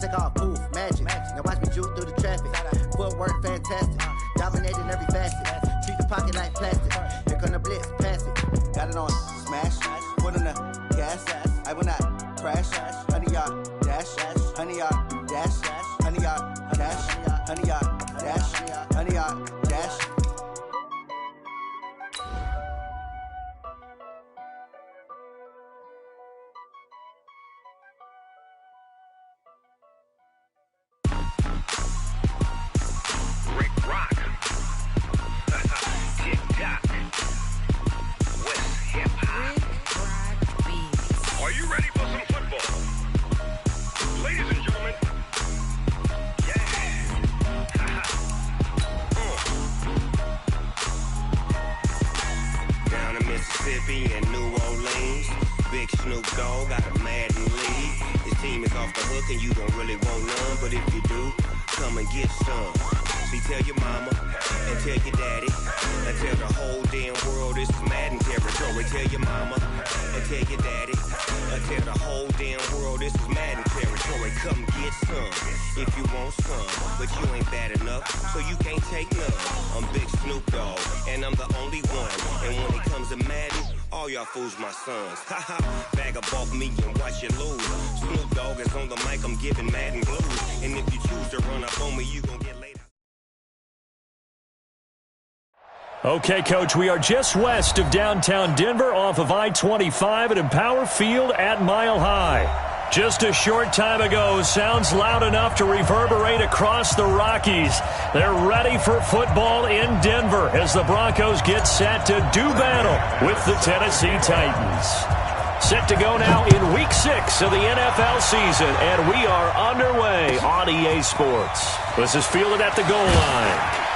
Take off, poof, magic. Now watch me juke through the traffic. Footwork fantastic. Dominating every facet. Treat the pocket like plastic. Here come the blitz, pass it. Got it on smash. Put in the gas. I will not crash. 100-yard dash. 100-yard dash. 100-yard dash. 100-yard dash. 100-yard dash. And New Orleans, Big Snoop Dogg got a Madden lead. His team is off the hook and you don't really want none, but if you do, come and get some. See, tell your mama and tell your daddy and tell the whole damn world this is Madden territory. Tell your mama and tell your daddy and tell the whole damn world this is Madden territory. Come get some if you want some, but you ain't bad enough, so you can't take none. I'm Big Snoop Dogg and I'm the only one, and when it comes to Madden, all y'all fools my sons. Haha, bag up off me and watch you lose. Snoop Dogg is on the mic, I'm giving Madden blues. And if you choose to run up on me, you gon' get laid. Okay, Coach, we are just west of downtown Denver off of I-25 at Empower Field at Mile High. Just a short time ago, sounds loud enough to reverberate across the Rockies. They're ready for football in Denver as the Broncos get set to do battle with the Tennessee Titans. Set to go now in Week 6 of the NFL season, and we are underway on EA Sports. This is fielded at the goal line.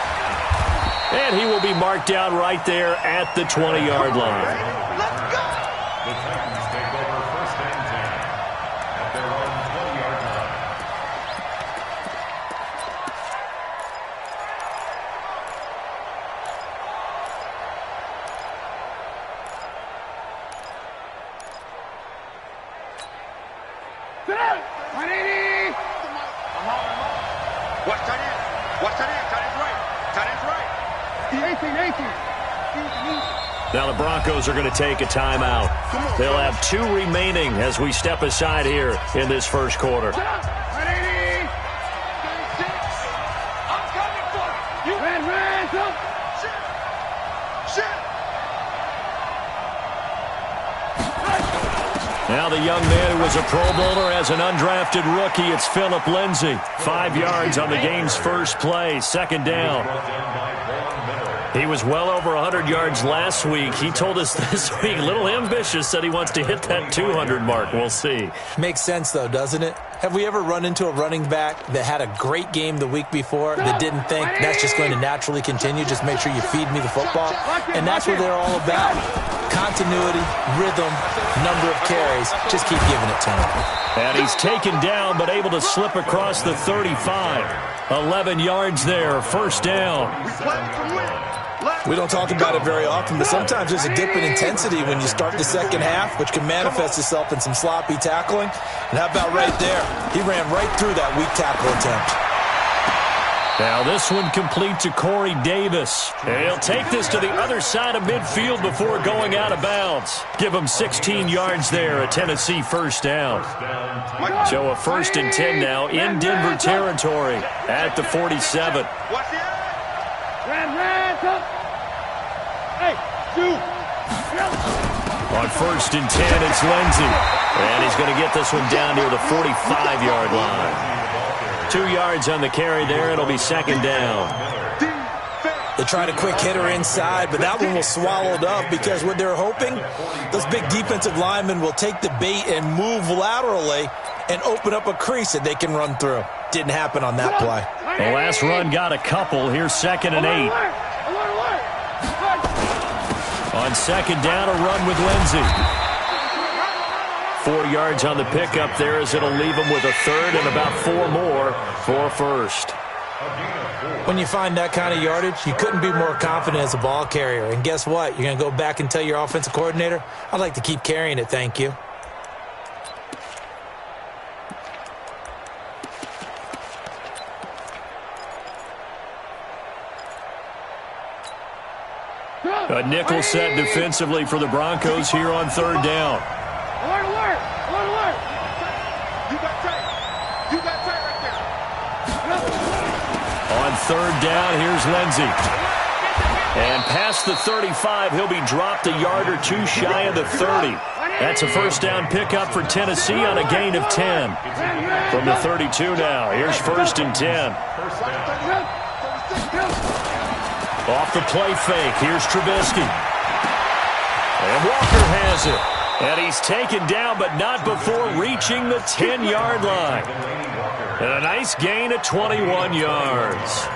And he will be marked down right there at the 20-yard line. Let's go! The Titans take over first and 10 at their own 20-yard line. Sit down! 180! Watch tight end. Watch tight end. Tight end's right. Tight end's right. 18. Now the Broncos are going to take a timeout. They'll have 2 remaining as we step aside here in this first quarter. 180! 36. I'm coming for you. Red, up! Shit. Now the young man who was a Pro Bowler as an undrafted rookie, it's Phillip Lindsay. 5 yards on the game's first play, second down. He was well over 100 yards last week. He told us this week, a little ambitious, said he wants to hit that 200 mark. We'll see. Makes sense, though, doesn't it? Have we ever run into a running back that had a great game the week before that didn't think that's just going to naturally continue? Just make sure you feed me the football. And that's what they're all about. Continuity, rhythm, number of carries. Just keep giving it to him. And he's taken down, but able to slip across the 35. 11 yards there, first down. We don't talk about it very often, but sometimes there's a dip in intensity when you start the second half, which can manifest itself in some sloppy tackling. And how about right there? He ran right through that weak tackle attempt. Now this one complete to Corey Davis. And he'll take this to the other side of midfield before going out of bounds. Give him 16 yards there, a Tennessee first down. So a 1st and 10 now in Denver territory at the 47. Watch the Red, up! Hey, shoot! On 1st and 10, it's Lindsay. And he's going to get this one down near the 45-yard line. 2 yards on the carry there. It'll be second down. They tried a quick hitter inside, but that one was swallowed up because what they're hoping, those big defensive linemen will take the bait and move laterally and open up a crease that they can run through. Didn't happen on that play. The last run got a couple. Here's 2nd and 8. On second down, a run with Lindsay. 4 yards on the pickup there as it'll leave him with a third and about 4 more for first. When you find that kind of yardage, you couldn't be more confident as a ball carrier. And guess what? You're going to go back and tell your offensive coordinator, I'd like to keep carrying it, thank you. A nickel set defensively for the Broncos here on third down. Alert, alert! Alert, alert! You got tight. You got tight right there. On third down, here's Lindsey. And past the 35, he'll be dropped a yard or two shy of the 30. That's a first down pickup for Tennessee on a gain of 10. From the 32 now, here's first and 10. Off the play fake, here's Trubisky. And Walker has it. And he's taken down, but not before reaching the 10-yard line. And a nice gain of 21 yards.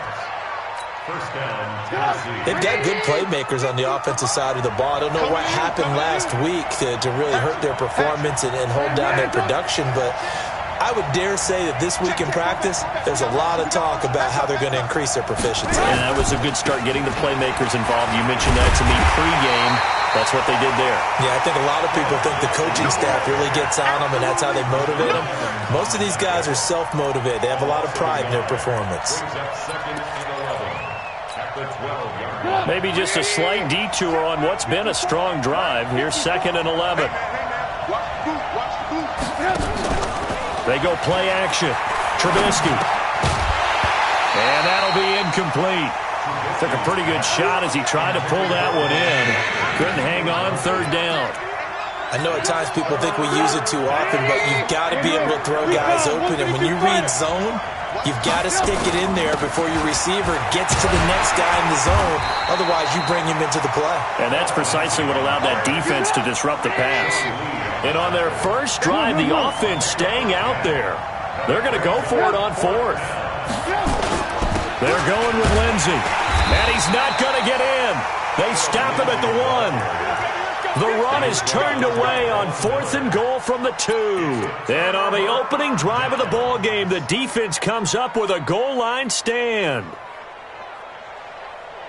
They've got good playmakers on the offensive side of the ball. I don't know what happened last week to really hurt their performance and hold down their production, but I would dare say that this week in practice, there's a lot of talk about how they're going to increase their proficiency. And that was a good start, getting the playmakers involved. You mentioned that to me pregame. That's what they did there. Yeah, I think a lot of people think the coaching staff really gets on them, and that's how they motivate them. Most of these guys are self-motivated. They have a lot of pride in their performance. Maybe just a slight detour on what's been a strong drive. Here's second and 11. They go play action. Trubisky. And that'll be incomplete. Took a pretty good shot as he tried to pull that one in. Couldn't hang on third down. I know at times people think we use it too often, but you've got to be able to throw guys open. And when you read zone, you've got to stick it in there before your receiver gets to the next guy in the zone. Otherwise, you bring him into the play. And that's precisely what allowed that defense to disrupt the pass. And on their first drive, the offense staying out there. They're going to go for it on fourth. They're going with Lindsey. And he's not going to get in. They stop him at the 1. The run is turned away on fourth and goal from the 2. And on the opening drive of the ball game, the defense comes up with a goal line stand.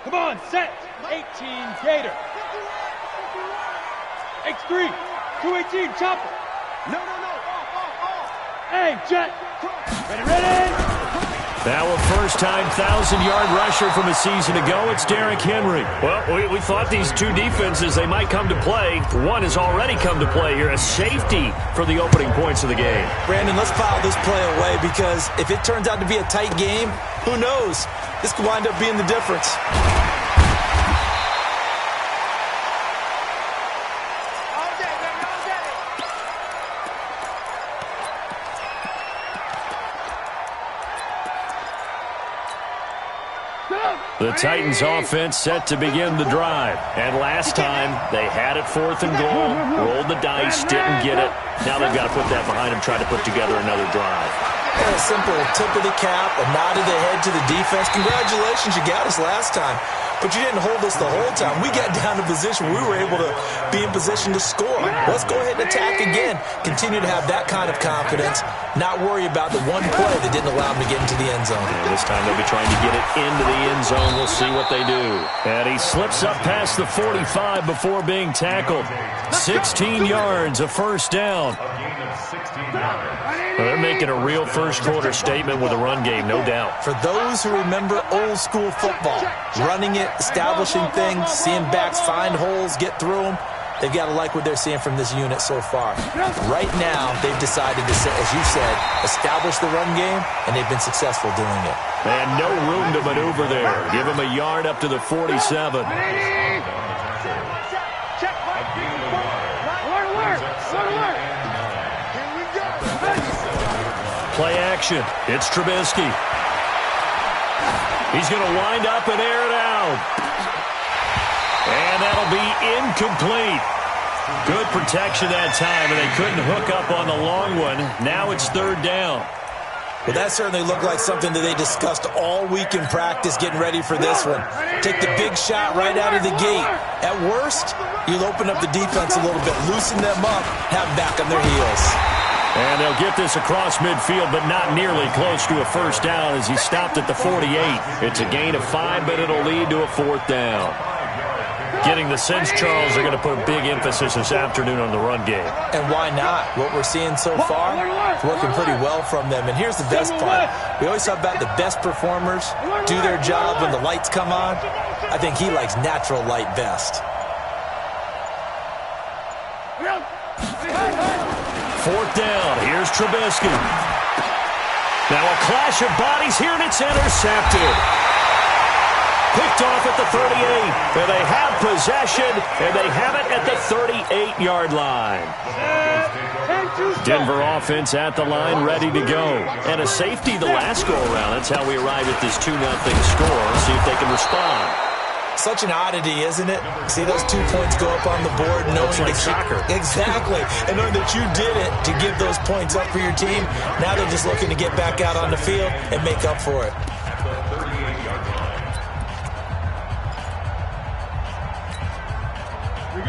Come on, set. 18, Gator. X3, 218, chopper. No. Hey, jet. Ready. Now a first-time 1,000-yard rusher from a season ago, it's Derrick Henry. Well, we thought these two defenses, they might come to play. One has already come to play here, a safety for the opening points of the game. Brandon, let's file this play away because if it turns out to be a tight game, who knows? This could wind up being the difference. The Titans offense set to begin the drive. And last time, they had it fourth and goal, rolled the dice, didn't get it. Now they've got to put that behind them, try to put together another drive. A simple tip of the cap, a nod of the head to the defense. Congratulations, you got us last time. But you didn't hold us the whole time. We got down to position. We were able to be in position to score. Let's go ahead and attack again. Continue to have that kind of confidence. Not worry about the one play that didn't allow them to get into the end zone. And this time they'll be trying to get it into the end zone. We'll see what they do. And he slips up past the 45 before being tackled. 16 yards, a first down. Well, they're making a real first-quarter statement with a run game, no doubt. For those who remember old-school football, running it, establishing things, seeing backs find holes, get through them, they've got to like what they're seeing from this unit so far. Right now, they've decided to, as you said, establish the run game, and they've been successful doing it. And no room to maneuver there. Give them a yard up to the 47. Play action. It's Trubisky. He's going to wind up and air it out. And that'll be incomplete. Good protection that time, and they couldn't hook up on the long one. Now it's third down. Well, that certainly looked like something that they discussed all week in practice, getting ready for this one. Take the big shot right out of the gate. At worst, you'll open up the defense a little bit, loosen them up, have them back on their heels. And they'll get this across midfield, but not nearly close to a first down as he stopped at the 48. It's a gain of 5, but it'll lead to a fourth down. Getting the sense, Charles, they're going to put a big emphasis this afternoon on the run game. And why not? What we're seeing so far is working pretty well from them. And here's the best part. We always talk about the best performers do their job when the lights come on. I think he likes natural light vest. 4th down. Here's Trubisky. Now a clash of bodies here, and it's intercepted. Picked off at the 38. And they have possession, and they have it at the 38-yard line. Denver offense at the line, ready to go. And a safety the last go-around. That's how we arrive at this 2-0 score. See if they can respond. Such an oddity, isn't it? See those 2 points go up on the board, knowing like soccer. Exactly. And knowing that you did it to give those points up for your team. Now they're just looking to get back out on the field and make up for it.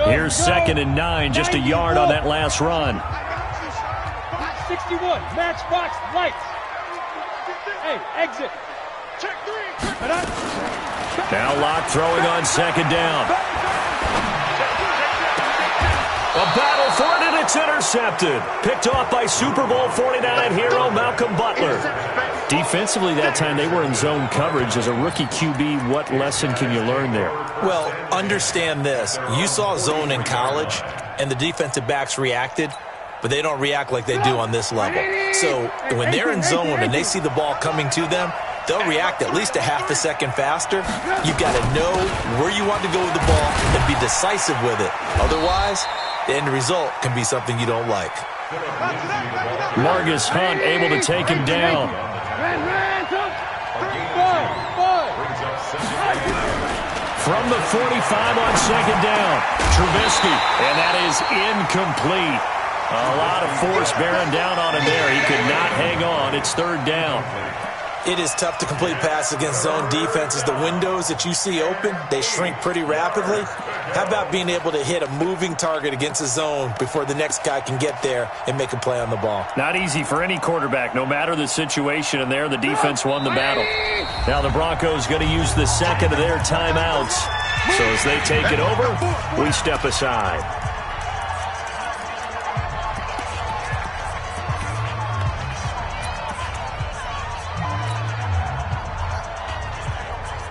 Here's 2nd and 9, just a yard on that last run. 61, matchbox lights. Hey, exit. Check 3. Now Locke throwing on 2nd down. A battle for it, and it's intercepted. Picked off by Super Bowl 49 hero Malcolm Butler. Defensively that time, they were in zone coverage. As a rookie QB, what lesson can you learn there? Well, understand this. You saw zone in college, and the defensive backs reacted, but they don't react like they do on this level. So when they're in zone and they see the ball coming to them, they'll react at least a half a second faster. You've got to know where you want to go with the ball and be decisive with it. Otherwise, the end result can be something you don't like. Margus Hunt able to take him down. From the 45 on 2nd down, Trubisky, and that is incomplete. A lot of force bearing down on him there. He could not hang on. It's 3rd down. It is tough to complete passes against zone defenses. The windows that you see open, they shrink pretty rapidly. How about being able to hit a moving target against a zone before the next guy can get there and make a play on the ball? Not easy for any quarterback, no matter the situation. And there, the defense won the battle. Now the Broncos going to use the 2nd of their timeouts. So as they take it over, we step aside.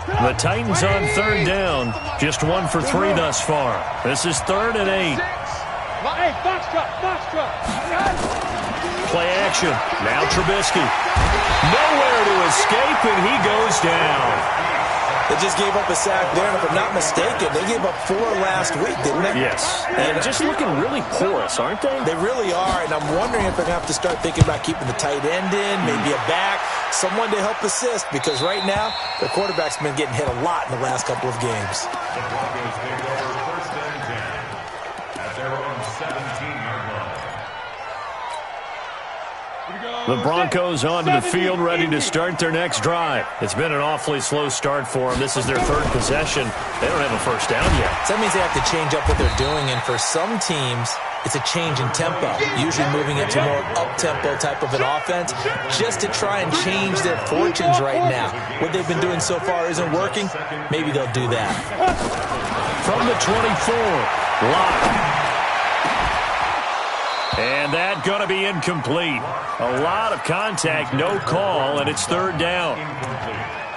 The Titans on 3rd down. Just 1 for 3 thus far. This is 3rd and 8. Hey, foxtrot. Play action. Now Trubisky. Nowhere to escape, and he goes down. They just gave up a sack there, and if I'm not mistaken, they gave up 4 last week, didn't they? Yes. And just looking really porous, aren't they? They really are, and I'm wondering if they're going to have to start thinking about keeping the tight end in, maybe a back, someone to help assist, because right now, their quarterback's been getting hit a lot in the last couple of games. The Broncos take over 1st and 10 at their own 17-yard line. The Broncos onto the field, ready to start their next drive. It's been an awfully slow start for them. This is their 3rd possession. They don't have a 1st down yet. So that means they have to change up what they're doing, and for some teams, it's a change in tempo, usually moving into more up-tempo type of an offense, just to try and change their fortunes right now. What they've been doing so far isn't working. Maybe they'll do that. From the 24, Locke. And that going to be incomplete. A lot of contact, no call, and it's 3rd down.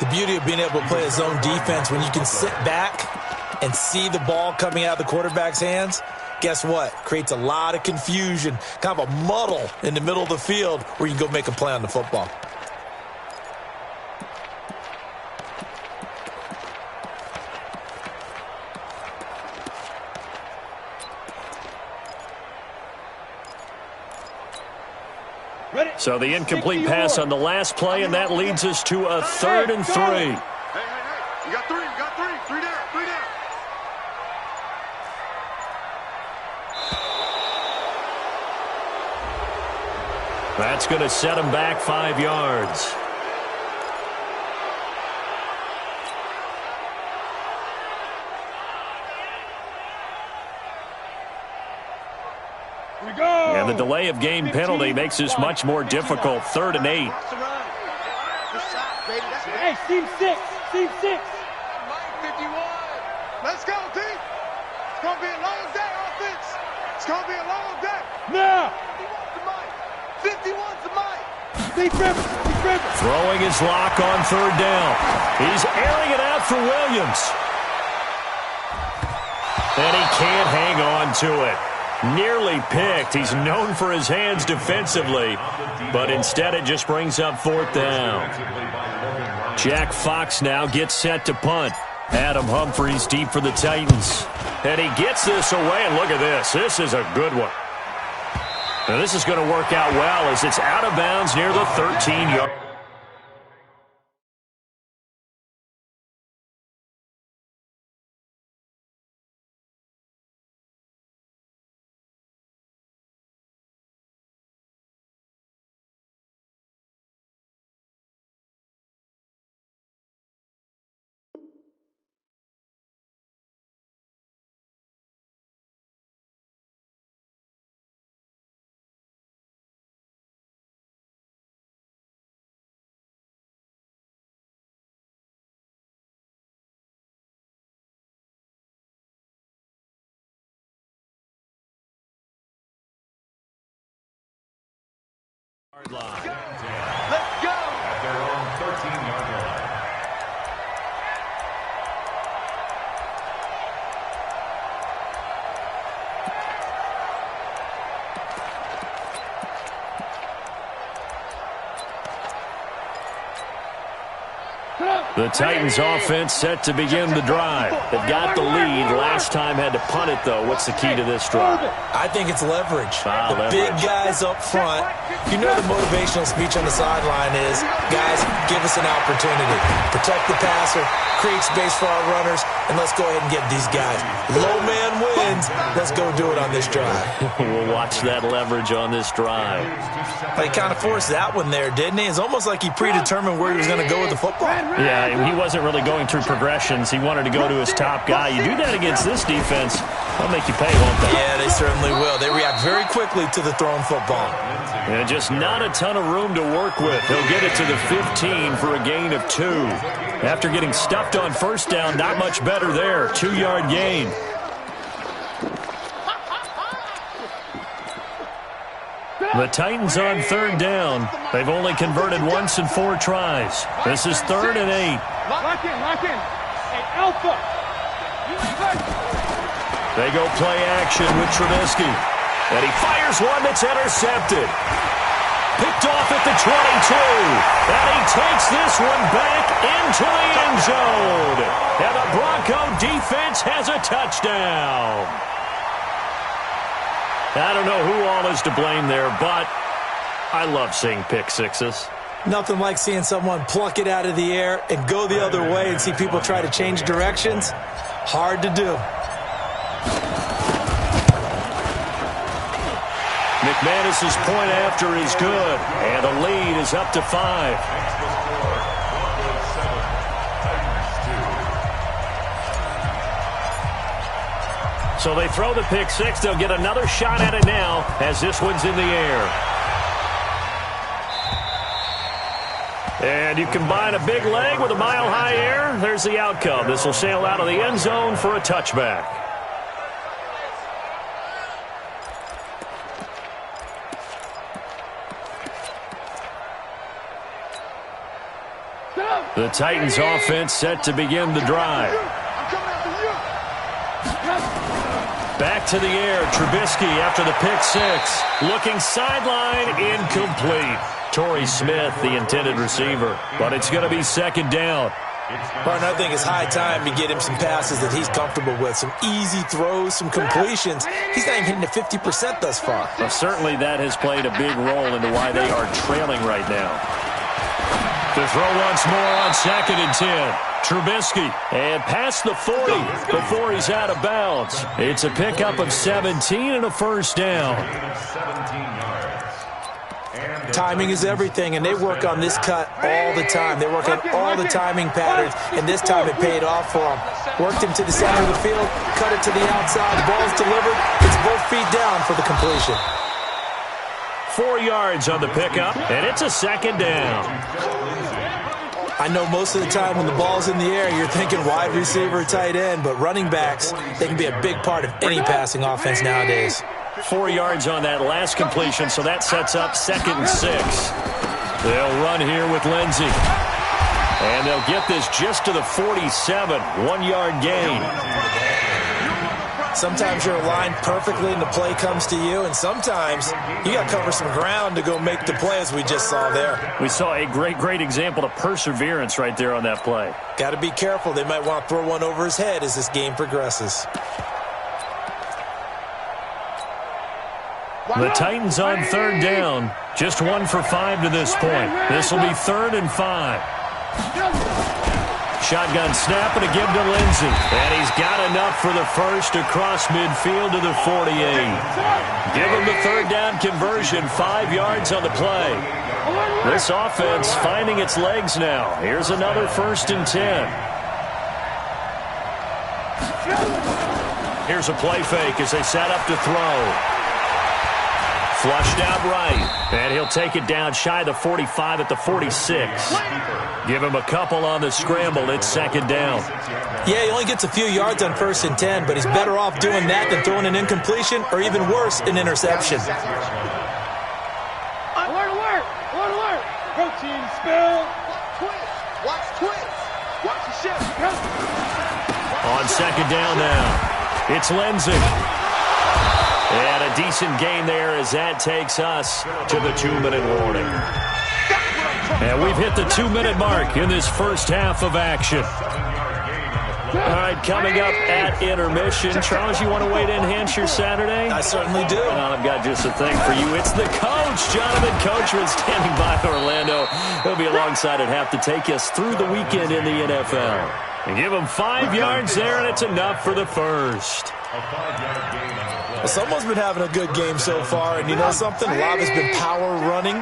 The beauty of being able to play a zone defense when you can sit back and see the ball coming out of the quarterback's hands, guess what? Creates a lot of confusion, kind of a muddle in the middle of the field where you can go make a play on the football. So the incomplete pass on the last play, and that leads us to a 3rd and 3. Hey. You got 3. Three down. That's going to set him back 5 yards. And the delay of game penalty makes this much more difficult. 3rd and 8. Hey, team 6. 51. Let's go, team. It's going to be a long day, offense. It's going to be a long day. Now. 51's the mic. Defense. Throwing his Lock on 3rd down. He's airing it out for Williams. And he can't hang on to it. Nearly picked. He's known for his hands defensively, but instead it just brings up 4th down. Jack Fox now gets set to punt. Adam Humphries deep for the Titans. And he gets this away, and look at this. This is a good one. Now this is going to work out well as it's out of bounds near the 13-yard. Line. Let's go! At their own 13-yard line. The Titans offense set to begin the drive. They've got the lead. Last time had to punt it, though. What's the key to this drive? I think it's leverage. Big guys up front. You know the motivational speech on the sideline is, guys, give us an opportunity. Protect the passer, create space for our runners, and let's go ahead and get these guys. Low man wins. Let's go do it on this drive. We'll watch that leverage on this drive. He kind of forced that one there, didn't he? It's almost like he predetermined where he was going to go with the football. Yeah, he wasn't really going through progressions. He wanted to go to his top guy. You do that against this defense, they'll make you pay, won't they? Yeah, they certainly will. They react very quickly to the thrown football. And just not a ton of room to work with. He'll get it to the 15 for a gain of 2. After getting stuffed on 1st down, not much better there. 2-yard gain. The Titans on 3rd down. They've only converted once in 4 tries. This is 3rd and 8. Lock in. Hey, Alpha. They go play action with Trubisky. And he fires one that's intercepted. Picked off at the 22. And he takes this one back into the end zone. And the Bronco defense has a touchdown. I don't know who all is to blame there, but I love seeing pick sixes. Nothing like seeing someone pluck it out of the air and go the other way and see people try to change directions. Hard to do. McManus's point after is good, and the lead is up to 5. So they throw the pick six. They'll get another shot at it now as this one's in the air. And you combine a big leg with a mile-high air, there's the outcome. This will sail out of the end zone for a touchback. The Titans offense set to begin the drive. Back to the air, Trubisky after the pick six. Looking sideline, incomplete. Torrey Smith, the intended receiver. But it's going to be 2nd down. Martin, I think it's high time to get him some passes that he's comfortable with. Some easy throws, some completions. He's not even hitting the 50% thus far. Well, certainly that has played a big role into why they are trailing right now. To throw once more on 2nd and 10. Trubisky, and past the 40 before he's out of bounds. It's a pickup of 17 and a 1st down. Timing is everything, and they work on this cut all the time. They work on all the timing patterns, and this time it paid off for them. Worked him to the center of the field, cut it to the outside. Ball's delivered. It's both feet down for the completion. 4 yards on the pickup, and it's a 2nd down. I know most of the time when the ball's in the air, you're thinking wide receiver, tight end, but running backs, they can be a big part of any passing offense nowadays. 4 yards on that last completion, so that sets up 2nd and 6. They'll run here with Lindsey. And they'll get this just to the 47, 1-yard gain. Sometimes you're aligned perfectly and the play comes to you, and sometimes you got to cover some ground to go make the play, as we just saw there. We saw a great example of perseverance right there on that play. Got to be careful. They might want to throw one over his head as this game progresses. The Titans on third down. Just 1 for 5 to this point. This will be 3rd and 5. Shotgun snap and a give to Lindsey. And he's got enough for the first across midfield to the 48. Give him the 3rd down conversion. 5 yards on the play. This offense finding its legs now. Here's another 1st and 10. Here's a play fake as they set up to throw. Flushed out right, and he'll take it down shy of the 45 at the 46. Give him a couple on the scramble. It's 2nd down. Yeah, he only gets a few yards on 1st and 10, but he's better off doing that than throwing an incompletion or even worse, an interception. Alert! Protein spill. Watch twins. Watch the shift. On 2nd down now, it's Lindsey. And a decent gain there as that takes us to the 2-minute warning. And we've hit the 2-minute mark in this first half of action. All right, coming up at intermission. Charles, you want to wait to enhance your Saturday? I certainly do. Well, I've got just a thing for you. It's the coach, Jonathan Coachman, standing by Orlando. He'll be alongside at half to take us through the weekend in the NFL. And give him 5 yards there, and it's enough for the first. Well, someone's been having a good game so far, and you know something? A lot has been power running.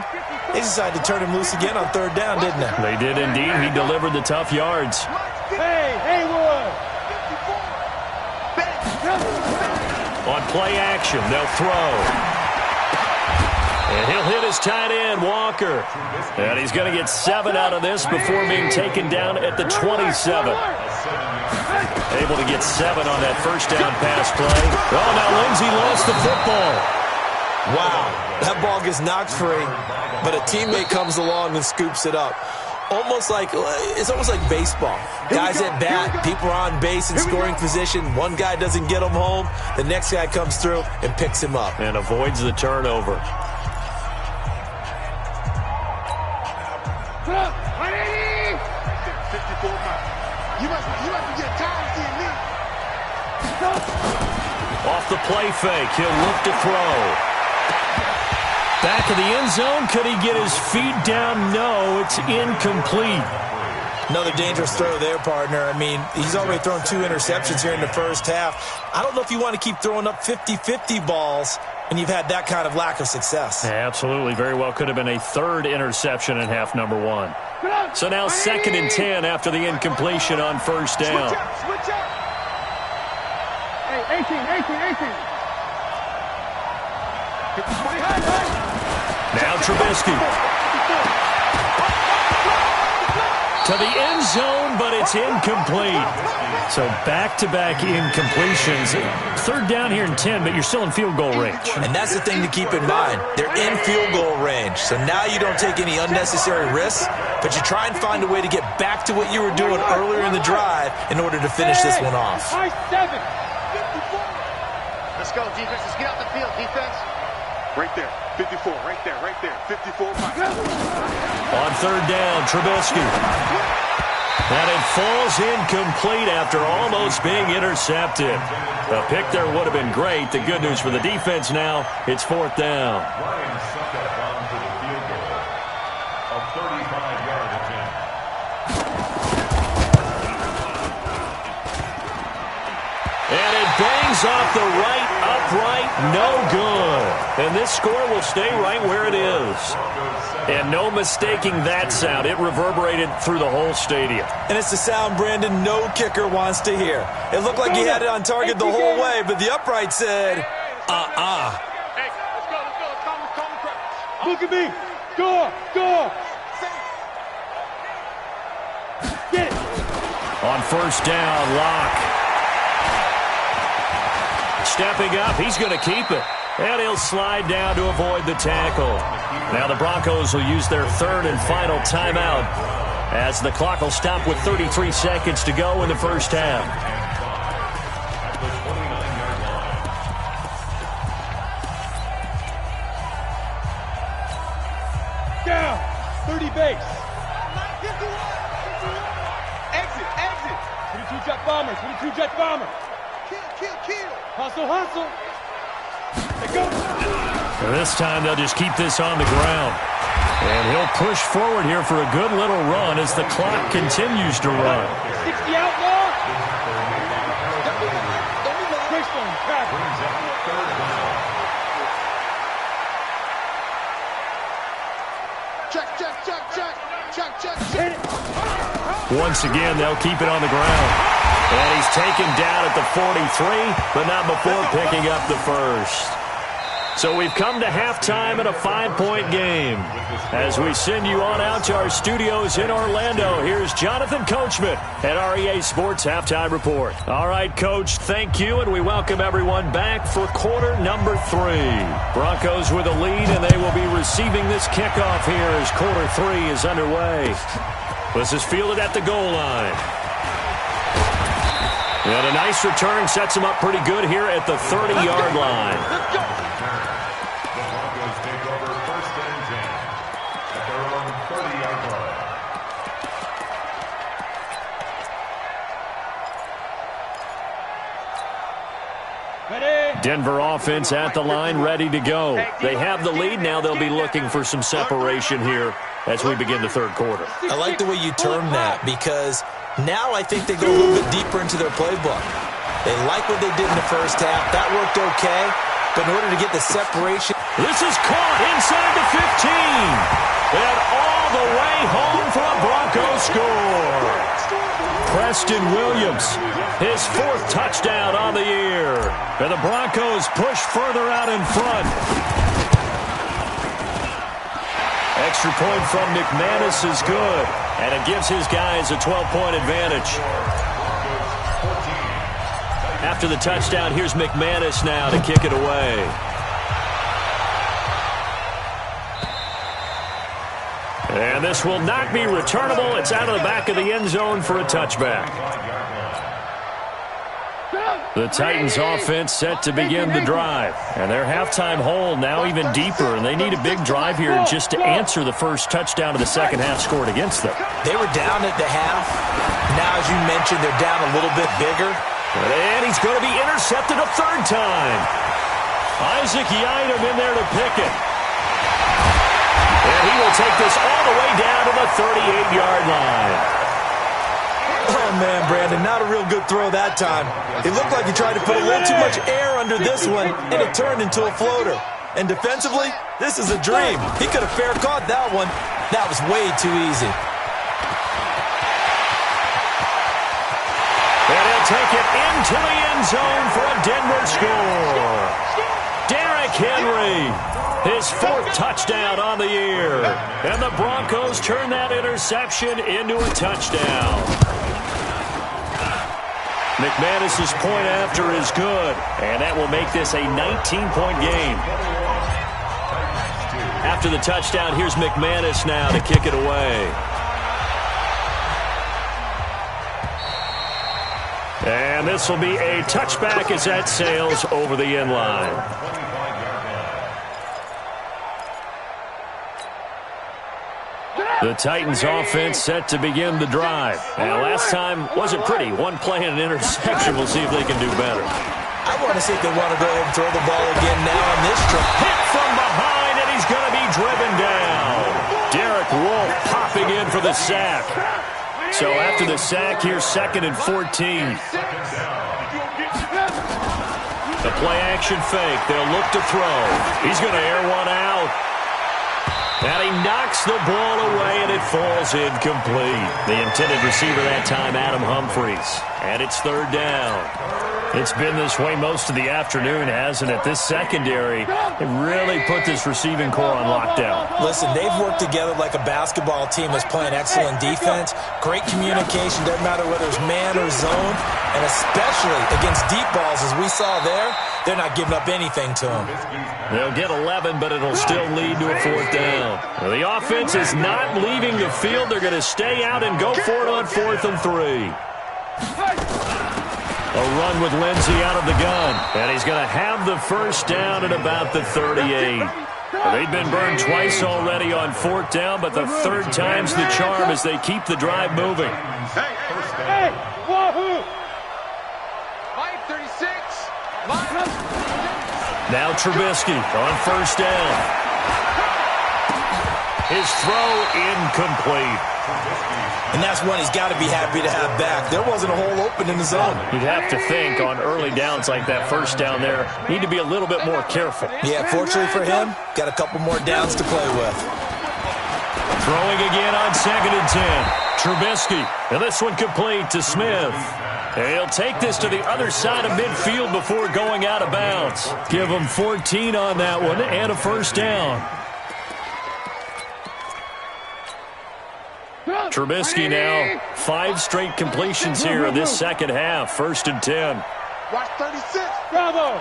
They decided to turn him loose again on 3rd down, didn't they? They did indeed. He delivered the tough yards. Hey, Haywood! On play action, they'll throw. And he'll hit his tight end, Walker. And he's going to get 7 out of this before being taken down at the 27. Able to get 7 on that 1st down pass play. Oh, now Lindsey lost the football. Wow, that ball gets knocked free, but a teammate comes along and scoops it up. It's almost like baseball. Guys at bat, people are on base in scoring position. One guy doesn't get him home. The next guy comes through and picks him up. And avoids the turnover. Off the play fake, he'll look to throw. Back of the end zone, could he get his feet down? No, it's incomplete. Another dangerous throw there, partner. I mean, he's already thrown 2 interceptions here in the first half. I don't know if you want to keep throwing up 50-50 balls when you've had that kind of lack of success. Yeah, absolutely. Very well could have been a 3rd interception in half number 1. So now 2nd and 10 after the incompletion on 1st down. Switch up. Hey, 18. Now Trubisky. To the end zone, but it's incomplete. So back-to-back incompletions. 3rd down here and 10, but you're still in field goal range. And that's the thing to keep in mind. They're in field goal range. So now you don't take any unnecessary risks, but you try and find a way to get back to what you were doing earlier in the drive in order to finish this one off. Let's go, defense. Let's get out the field, defense. Right there. 54. Right there. 54. On 3rd down, Trubisky. And it falls incomplete after almost being intercepted. A pick there would have been great. The good news for the defense now, it's 4th down. Lions suck that bomb to the field goal of 35-yard attempt. And it bangs off the right upright, no good. And this score will stay right where it is. And no mistaking that sound. It reverberated through the whole stadium. And it's the sound, Brandon, no kicker wants to hear. It looked like he had it on target the whole way, but the upright said, Hey, let's go. Come. Look at me. Go. Get it. On 1st down, Locke. Stepping up, he's going to keep it. And he'll slide down to avoid the tackle. Now the Broncos will use their 3rd and final timeout as the clock will stop with 33 seconds to go in the first half. At the 29-yard line. base. Exit. 22 jet bomber. Kill. Hustle. They go. And this time they'll just keep this on the ground. And he'll push forward here for a good little run as the clock continues to run. 60 outlaw. Check. Once again, they'll keep it on the ground. And he's taken down at the 43, but not before picking up the first. So we've come to halftime in a 5-point game. As we send you on out to our studios in Orlando, here's Jonathan Coachman at REA Sports Halftime Report. All right, Coach, thank you, and we welcome everyone back for quarter number 3. Broncos with a lead, and they will be receiving this kickoff here as quarter 3 is underway. This is fielded at the goal line. And a nice return sets him up pretty good here at the 30-yard line. The Broncos take over 1st and 10 at their own 30-yard line. Ready. Denver offense at the line, ready to go. They have the lead. Now they'll be looking for some separation here as we begin the third quarter. I like the way you term that because now I think they go a little bit deeper into their playbook. They like what they did in the first half. That worked okay, but in order to get the separation. This is caught inside the 15. And all the way home for a Broncos score. Preston Williams, his 4th touchdown on the year. And the Broncos push further out in front. Extra point from McManus is good, and it gives his guys a 12-point advantage. After the touchdown, here's McManus now to kick it away. And this will not be returnable. It's out of the back of the end zone for a touchback. The Titans offense set to begin the drive. And their halftime hole now even deeper, and they need a big drive here just to answer the first touchdown of the second half scored against them. They were down at the half. Now, as you mentioned, they're down a little bit bigger. And he's going to be intercepted a 3rd time. Isaac Yiadom in there to pick it. And he will take this all the way down to the 38-yard line. Oh, man, Brandon, not a real good throw that time. It looked like he tried to put a little too much air under this one, and it turned into a floater. And defensively, this is a dream. He could have fair caught that one. That was way too easy. And he'll take it into the end zone for a Denver score. Derrick Henry, his 4th touchdown on the year. And the Broncos turn that interception into a touchdown. McManus's point after is good, and that will make this a 19-point game. After the touchdown, here's McManus now to kick it away. And this will be a touchback as that sails over the end line. The Titans offense set to begin the drive. Now, last time wasn't pretty. One play and an interception. We'll see if they can do better. I want to see if they want to go ahead and throw the ball again now on this trip. Hit from behind, and he's going to be driven down. Derek Wolfe popping in for the sack. So after the sack, here's 2nd and 14. The play-action fake. They'll look to throw. He's going to air one out. And he knocks the ball away, and it falls incomplete. The intended receiver that time, Adam Humphries. And it's 3rd down. It's been this way most of the afternoon, hasn't it? This secondary really put this receiving core on lockdown. Listen, they've worked together like a basketball team that's playing excellent defense. Great communication, doesn't matter whether it's man or zone. And especially against deep balls, as we saw there, they're not giving up anything to them. They'll get 11, but it'll still lead to a 4th down. Well, the offense is not leaving the field. They're going to stay out and go for it on 4th and 3. A run with Lindsey out of the gun. And he's going to have the first down at about the 38. They've been burned twice already on 4th down, but the 3rd time's the charm as they keep the drive moving. Hey, wahoo! 5:36. Now Trubisky on 1st down. His throw incomplete. And that's one he's got to be happy to have back. There wasn't a hole open in the zone. You'd have to think on early downs like that 1st down there, need to be a little bit more careful. Yeah, fortunately for him, got a couple more downs to play with. Throwing again on 2nd and 10. Trubisky, and this one complete to Smith. And he'll take this to the other side of midfield before going out of bounds. Give him 14 on that one and a 1st down. Trubisky now 5 straight completions here in this 2nd half. 1st and 10. Watch 36. Bravo!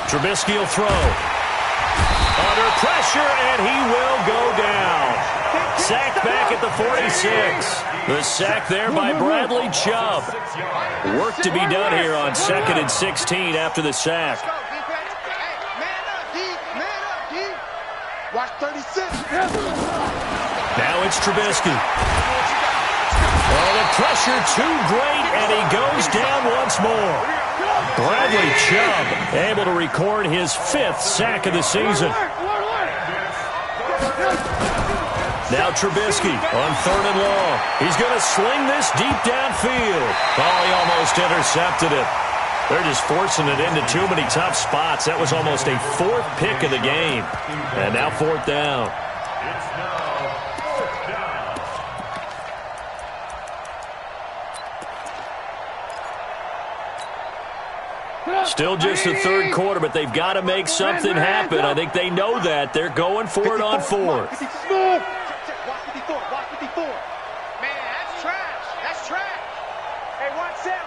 Trubisky will throw. Under pressure, and he will go down. Sacked back at the 46. The sack there by Bradley Chubb. Work to be done here on 2nd and 16 after the sack. Watch 36. Now it's Trubisky. Oh, the pressure too great, and he goes down once more. Bradley Chubb able to record his 5th sack of the season. Now Trubisky on 3rd and long. He's going to sling this deep downfield. Oh, he almost intercepted it. They're just forcing it into too many tough spots. That was almost a 4th pick of the game. And now 4th down. It's now 4th down. Still just the 3rd quarter, but they've got to make something happen. I think they know that. They're going for it on 4th. Watch 54. Watch 54. Man, that's trash. That's trash. Hey, watch Sam.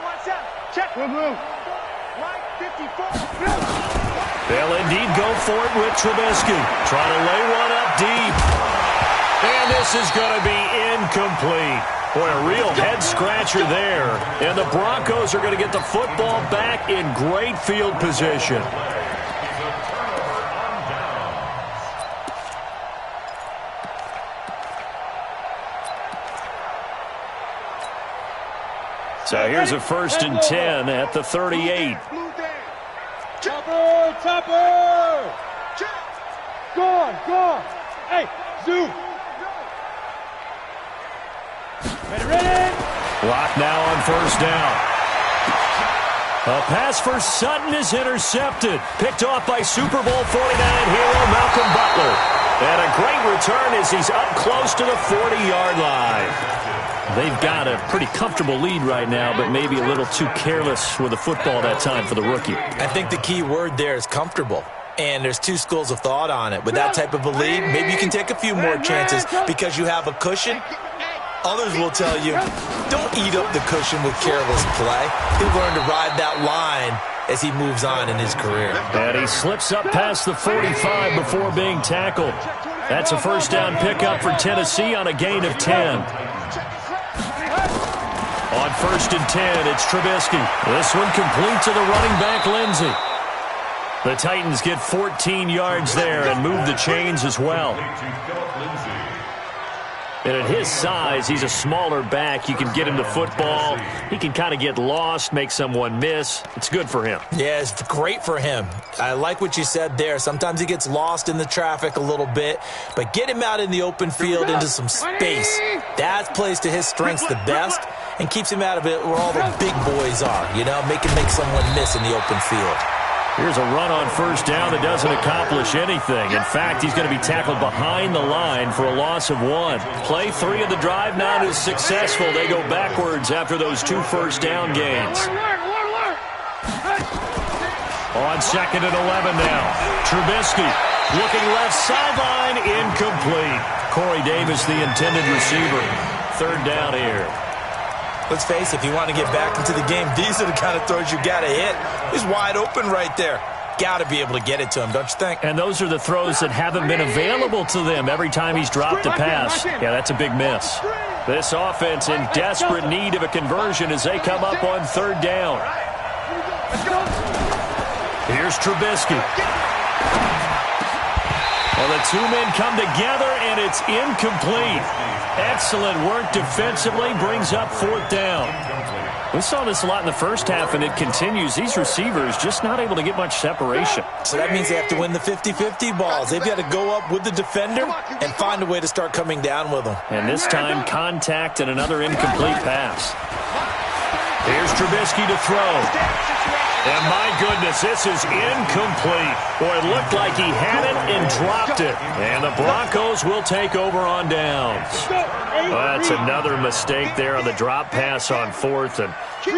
Check. Right 54. They'll indeed go for it with Trubisky. Trying to lay one up deep. And this is going to be incomplete. Boy, a real head-scratcher there. And the Broncos are going to get the football back in great field position. So here's a 1st and 10 at the 38. Topper! Gone! Hey, zoom! Ready? Clock now on 1st down. A pass for Sutton is intercepted. Picked off by Super Bowl 49 hero Malcolm Butler. And a great return as he's up close to the 40-yard line. They've got a pretty comfortable lead right now, but maybe a little too careless with the football that time for the rookie. I think the key word there is comfortable. And there's 2 schools of thought on it. With that type of a lead, maybe you can take a few more chances because you have a cushion. Others will tell you, don't eat up the cushion with careless play. He'll learn to ride that line as he moves on in his career. And he slips up past the 45 before being tackled. That's a 1st down pickup for Tennessee on a gain of 10. On 1st and 10, it's Trubisky. This one complete to the running back, Lindsey. The Titans get 14 yards there and move the chains as well. And at his size, he's a smaller back. You can get him the football. He can kind of get lost, make someone miss. It's good for him. Yeah, it's great for him. I like what you said there. Sometimes he gets lost in the traffic a little bit, but get him out in the open field into some space. That plays to his strengths the best and keeps him out of it where all the big boys are, you know, make someone miss in the open field. Here's a run on 1st down that doesn't accomplish anything. In fact, he's going to be tackled behind the line for a loss of 1. Play 3 of the drive not as successful. They go backwards after those 2 1st down gains. On 2nd and 11 now. Trubisky looking left sideline, incomplete. Corey Davis, the intended receiver. 3rd down here. Let's face it, if you want to get back into the game, these are the kind of throws you got to hit. He's wide open right there. Got to be able to get it to him, don't you think? And those are the throws that haven't been available to them every time he's dropped a pass. Yeah, that's a big miss. This offense in desperate need of a conversion as they come up on 3rd down. Here's Trubisky. Well, the two men come together, and it's incomplete. Excellent work defensively, brings up 4th down. We saw this a lot in the first half, and it continues. These receivers just not able to get much separation. So that means they have to win the 50-50 balls. They've got to go up with the defender and find a way to start coming down with them. And this time, contact and another incomplete pass. Here's Trubisky to throw. And my goodness, this is incomplete. Boy, it looked like he had it and dropped it. And the Broncos will take over on downs. Well, that's another mistake there on the drop pass on 4th. And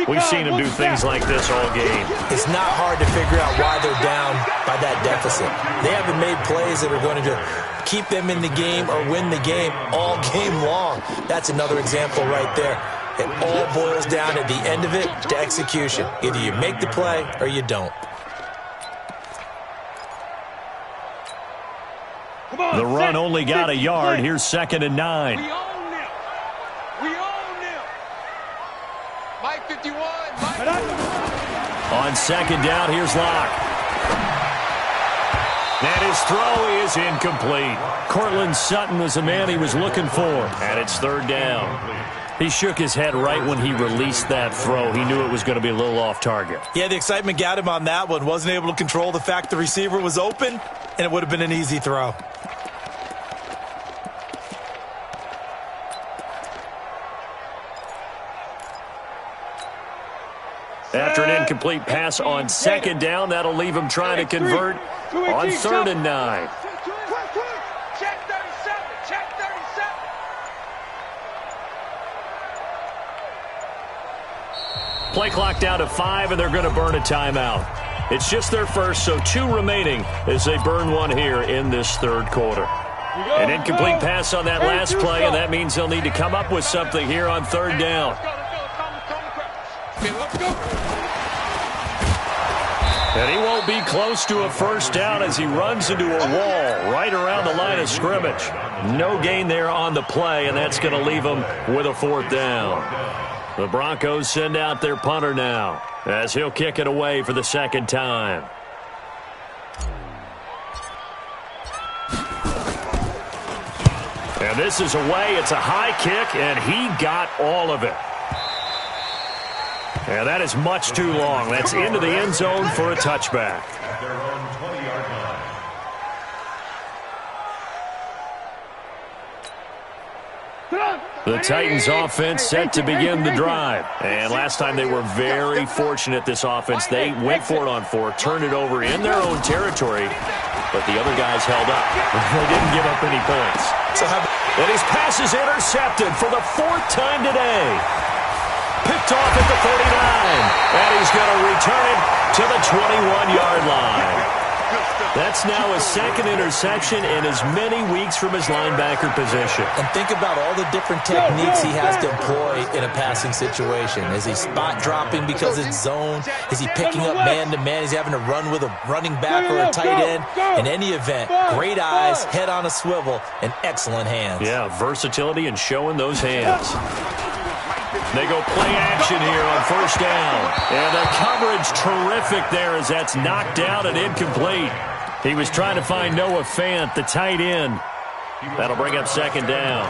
we've seen him do things like this all game. It's not hard to figure out why they're down by that deficit. They haven't made plays that are going to keep them in the game or win the game all game long. That's another example right there. It all boils down at the end of it to execution. Either you make the play or you don't. The run only got a yard. Here's 2nd and 9. We own them. We own them. Mike 51. On 2nd down, here's Locke. And his throw is incomplete. Cortland Sutton was the man he was looking for. And it's 3rd down. He shook his head right when he released that throw. He knew it was going to be a little off target. Yeah, the excitement got him on that one. Wasn't able to control the fact the receiver was open, and it would have been an easy throw. After an incomplete pass on 2nd down, that'll leave him trying to convert on 3rd and 9. Check 37. Check 37. Play clock down to 5, and they're going to burn a timeout. It's just their first, so 2 remaining as they burn one here in this 3rd quarter. An incomplete pass on that last play, and that means they'll need to come up with something here on 3rd down. And he won't be close to a 1st down as he runs into a wall right around the line of scrimmage. No gain there on the play, and that's going to leave him with a 4th down. The Broncos send out their punter now as he'll kick it away for the 2nd time. And this is away. It's a high kick, and he got all of it. And that is much too long. That's into the end zone for a touchback. Their own 20-yard line. The Titans offense set to begin the drive. And last time they were very fortunate, this offense. They went for it on 4, turned it over in their own territory, but the other guys held up. They didn't give up any points. And his pass is intercepted for the 4th time today. Picked off at the 49, and he's going to return it to the 21-yard line. That's now his 2nd interception in as many weeks from his linebacker position. And think about all the different techniques he has to employ in a passing situation. Is he spot dropping because it's zone? Is he picking up man-to-man? Is he having to run with a running back or a tight end? In any event, great eyes, head on a swivel, and excellent hands. Yeah, versatility and showing those hands. They go play action here on 1st down. And the coverage terrific there as that's knocked down and incomplete. He was trying to find Noah Fant, the tight end. That'll bring up 2nd down.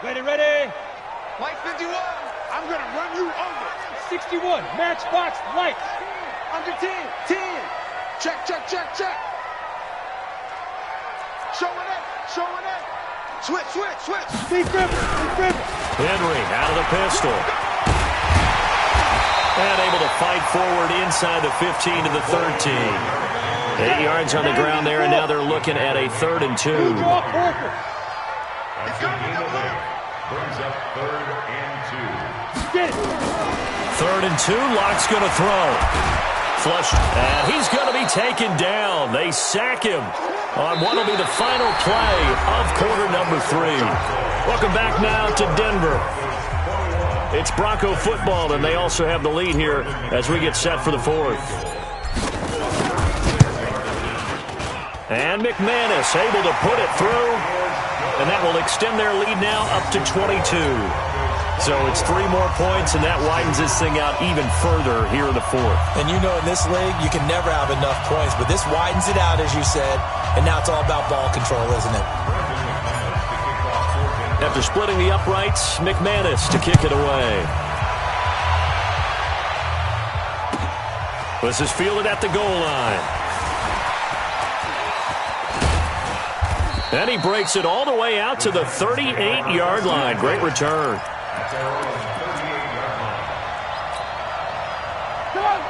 Ready. Mike 51. I'm going to run you over. 61. Matchbox lights. Under 10. Check. Showing it. Switch. Steve Griffin. Henry out of the pistol. And able to fight forward inside the 15 to the 13. 8 yards on the ground there, and now they're looking at a 3rd and 2. Brings up 3rd and 2. Get it. 3rd and 2, Locke's going to throw. Flushed, and he's going to be taken down. They sack him on what will be the final play of quarter number 3. Welcome back now to Denver. It's Bronco football, and they also have the lead here as we get set for the 4th. And McManus able to put it through, and that will extend their lead now up to 22. So it's 3 more points, and that widens this thing out even further here in the fourth. And you know in this league, you can never have enough points, but this widens it out, as you said, and now it's all about ball control, isn't it? After splitting the uprights, McManus to kick it away. This is fielded at the goal line. And he breaks it all the way out to the 38-yard line. Great return.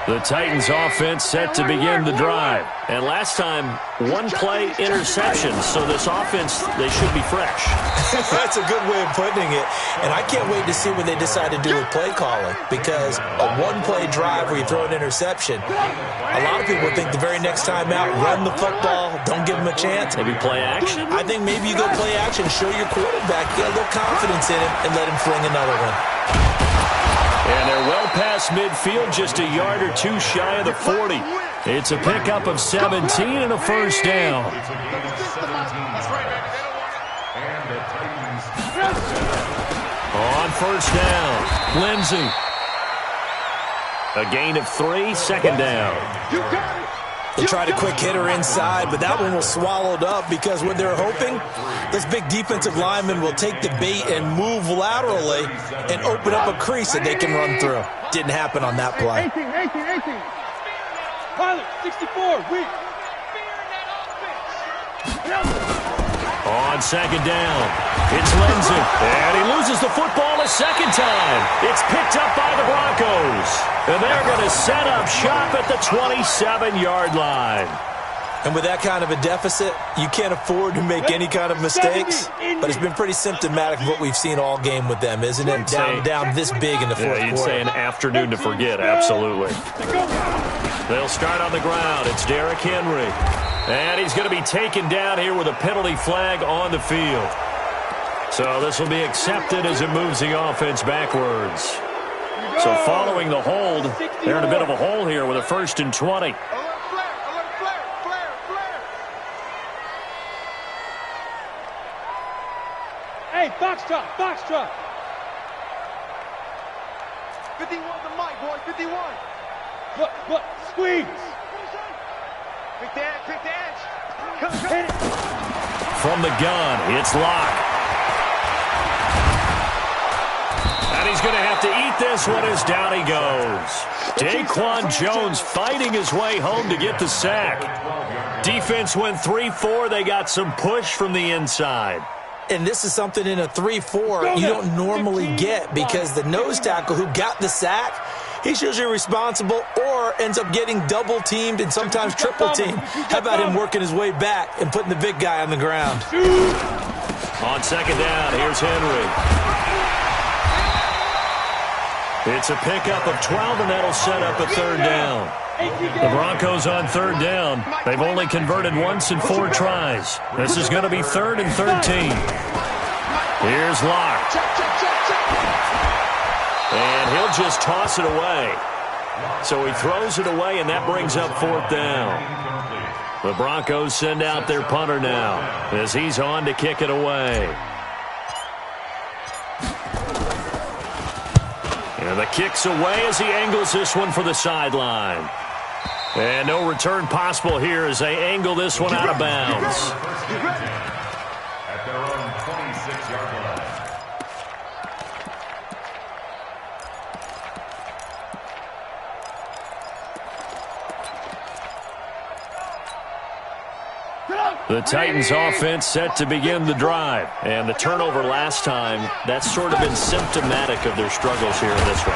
The Titans offense set to begin the drive. And last time, 1-play interception. So this offense, they should be fresh. That's a good way of putting it. And I can't wait to see what they decide to do with play calling. Because a 1-play drive where you throw an interception, a lot of people think the very next time out, run the football, don't give them a chance. Maybe play action? I think maybe you go play action, show your quarterback, get a little confidence in him, and let him fling another one. And they're well past midfield, just a yard or 2 shy of the 40. It's a pickup of 17 and a first down. On first down, Lindsey. A gain of 3, second down. They tried a quick hitter inside, but that one was swallowed up because what they're hoping, this big defensive lineman will take the bait and move laterally and open up a crease that they can run through. Didn't happen on that play. 18. Pilot, 64, weak. On second down, it's Lindsey. And he loses the football a second time. It's picked up by the Broncos. And they're going to set up shop at the 27-yard line. And with that kind of a deficit, you can't afford to make any kind of mistakes. But it's been pretty symptomatic of what we've seen all game with them, isn't it? Down this big in the fourth quarter. You'd say an afternoon to forget, absolutely. They'll start on the ground. It's Derrick Henry. And he's going to be taken down here with a penalty flag on the field. So this will be accepted as it moves the offense backwards. So following the hold, they're in a bit of a hole here with a 1st and 20. Hey, box truck. 51 the mic, boy, 51. Look, squeeze. Quick dance. Come. Hit it. From the gun, it's Locke. And he's going to have to eat this one as down he goes. Daquan Jones fighting his way home to get the sack. Defense went 3-4. They got some push from the inside. And this is something in a 3-4 you don't normally get because the nose tackle who got the sack, he's usually responsible or ends up getting double-teamed and sometimes triple-teamed. How about him working his way back and putting the big guy on the ground? On second down, here's Henry. It's a pickup of 12, and that'll set up a 3rd down. The Broncos on 3rd down. They've only converted once in 4 tries. This is going to be 3rd and 13. Here's Locke. And he'll just toss it away. So he throws it away, and that brings up 4th down. The Broncos send out their punter now as he's on to kick it away. And the kick's away as he angles this one for the sideline. And no return possible here as they angle this one out of bounds. At their own 26-yard line. The Titans offense set to begin the drive. And the turnover last time, that's sort of been symptomatic of their struggles here in this one.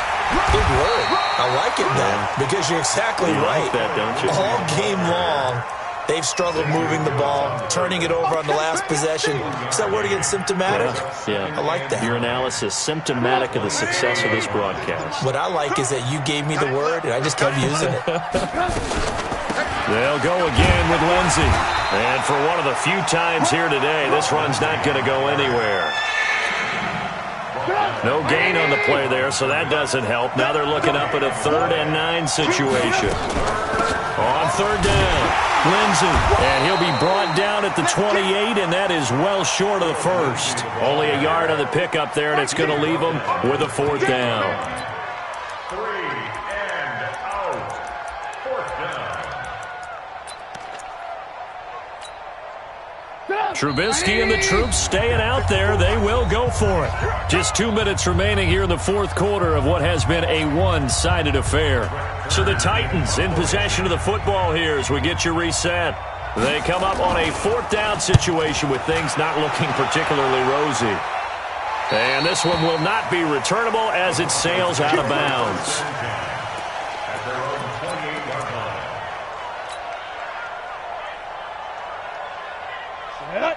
Good word. I like it, though, because you're exactly right. Like that, don't you? All game long, they've struggled moving the ball, turning it over on the last possession. Is that word again, symptomatic? Yeah. I like that. Your analysis, symptomatic of the success of this broadcast. What I like is that you gave me the word, and I just kept using it. They'll go again with Lindsey. And for one of the few times here today, this run's not going to go anywhere. No gain on the play there, so that doesn't help. Now they're looking up at a 3rd and 9 situation. On 3rd down, Lindsey. And he'll be brought down at the 28, and that is well short of the first. Only a yard on the pickup there, and it's going to leave them with a 4th down. 3 and out. 4th down. Trubisky and the troops staying out there. They will go for it. Just 2 minutes remaining here in the 4th quarter of what has been a one-sided affair. So the Titans in possession of the football here as we get you reset. They come up on a 4th down situation with things not looking particularly rosy. And this one will not be returnable as it sails out of bounds. At their own 28-yard line.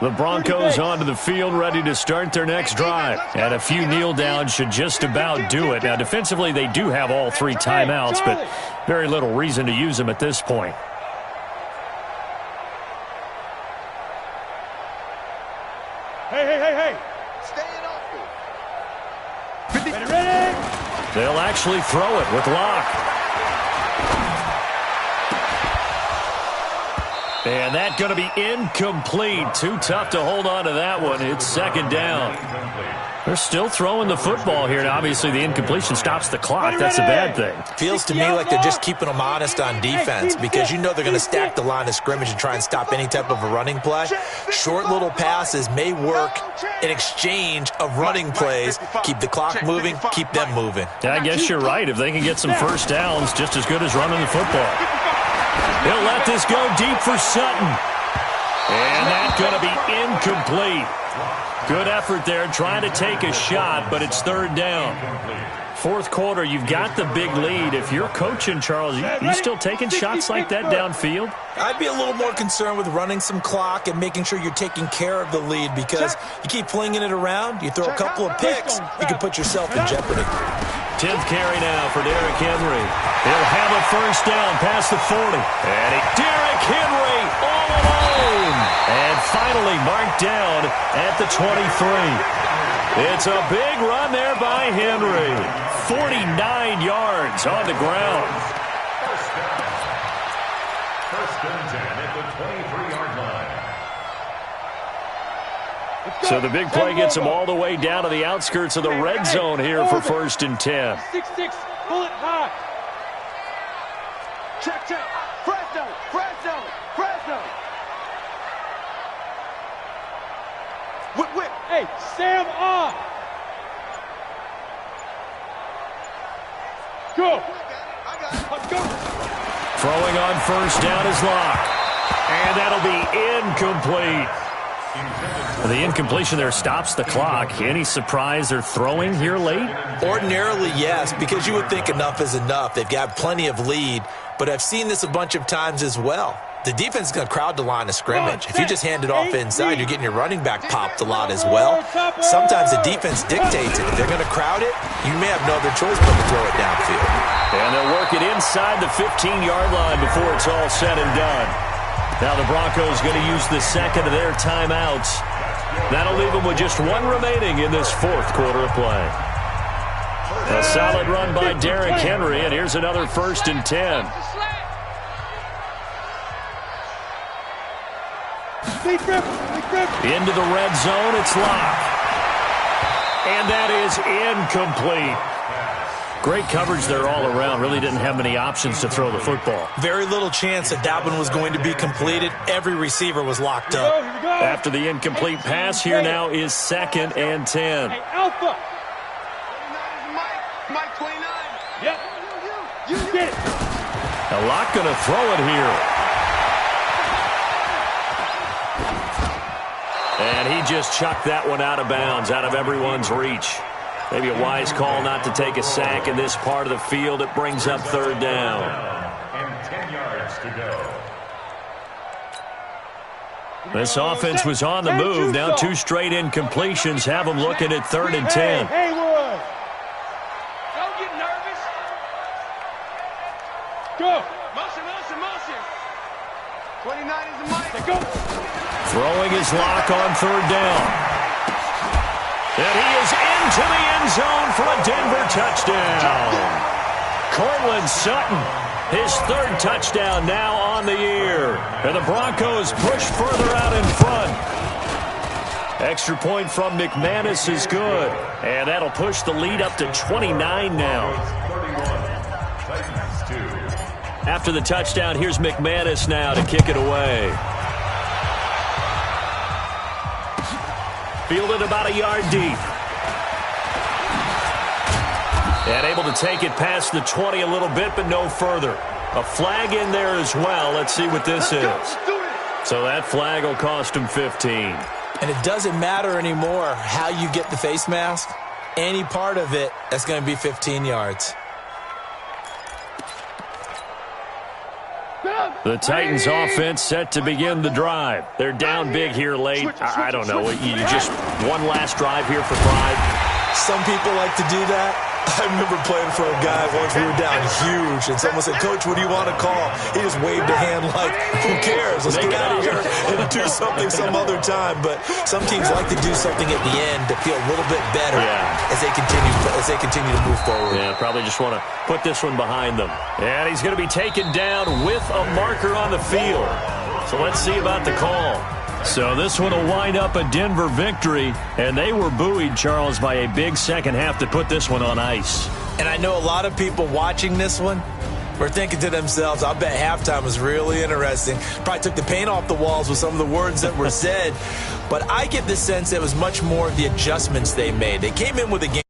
The Broncos onto the field ready to start their next drive. And a few kneel downs should just about do it. Now, defensively, they do have all 3 timeouts, but very little reason to use them at this point. Hey. Ready. They'll actually throw it with Locke. And that's going to be incomplete. Too tough to hold on to that one. It's 2nd down. They're still throwing the football here. And obviously, the incompletion stops the clock. That's a bad thing. Feels to me like they're just keeping them honest on defense because you know they're going to stack the line of scrimmage and try and stop any type of a running play. Short little passes may work in exchange of running plays. Keep the clock moving, keep them moving. I guess you're right. If they can get some first downs, just as good as running the football. He'll let this go deep for Sutton. And that's going to be incomplete. Good effort there trying to take a shot, but it's 3rd down. 4th quarter, you've got the big lead. If you're coaching, Charles, you still taking shots like that downfield? I'd be a little more concerned with running some clock and making sure you're taking care of the lead because you keep flinging it around, you throw a couple of picks, you can put yourself in jeopardy. 10th carry now for Derrick Henry. He'll have a first down past the 40. And Derrick Henry all alone. And finally marked down at the 23. It's a big run there by Henry. 49 yards on the ground. First and 10 at the 23-yard line. So the big play gets them all the way down to the outskirts of the red zone here for 1st and 10. 6-6, bullet high. Check. Fresno. Whip. Hey, Sam on. Go. Throwing on first down is Locke. And that'll be incomplete. The incompletion there stops the clock. Any surprise they're throwing here late? Ordinarily, yes, because you would think enough is enough. They've got plenty of lead, but I've seen this a bunch of times as well. The defense is going to crowd the line of scrimmage. If you just hand it off inside, you're getting your running back popped a lot as well. Sometimes the defense dictates it. If they're going to crowd it, you may have no other choice but to throw it downfield. And they'll work it inside the 15-yard line before it's all said and done. Now the Broncos going to use the 2nd of their timeouts. That'll leave them with just 1 remaining in this 4th quarter of play. A solid run by Derrick Henry, and here's another 1st and 10. Into the red zone, it's Locke. And that is incomplete. Great coverage there all around. Really didn't have many options to throw the football. Very little chance that one was going to be completed. Every receiver was locked up. After the incomplete pass, here now is 2nd and 10. Hey, Alpha. Mike 29. Yep. You get it. Now Locke going to throw it here. And he just chucked that one out of bounds, out of everyone's reach. Maybe a wise call not to take a sack in this part of the field. It brings up 3rd down. And 10 yards to go. This offense was on the move. Now 2 straight incompletions have them looking at 3rd and 10. Hey, Roy. Don't get nervous. Go. Motion. 29 is the mic. Go. Throwing his Locke on 3rd down. And he is into the end zone for a Denver touchdown. Cortland Sutton His third touchdown now on the year. And the Broncos push further out in front. Extra point from McManus is good. And that'll push the lead up to 29 now. After the touchdown, here's McManus now to kick it away. Fielded about a yard deep. And able to take it past the 20 a little bit, but no further. A flag in there as well. Let's see what this is. So that flag will cost him 15. And it doesn't matter anymore how you get the face mask. Any part of it, that's going to be 15 yards. The Titans offense set to begin the drive. They're down big here late. I don't know. You just one last drive here for pride. Some people like to do that. I remember playing for a guy once. We were down huge, and someone said, "Coach, what do you want to call?" He just waved a hand like, "Who cares? Let's get out of here and do something some other time." But some teams like to do something at the end to feel a little bit better as they continue to move forward. Yeah, probably just want to put this one behind them. And he's going to be taken down with a marker on the field. So let's see about the call. So this one will wind up a Denver victory, and they were buoyed, Charles, by a big second half to put this one on ice. And I know a lot of people watching this one were thinking to themselves, I bet halftime was really interesting. Probably took the paint off the walls with some of the words that were said. But I get the sense it was much more of the adjustments they made. They came in with a game.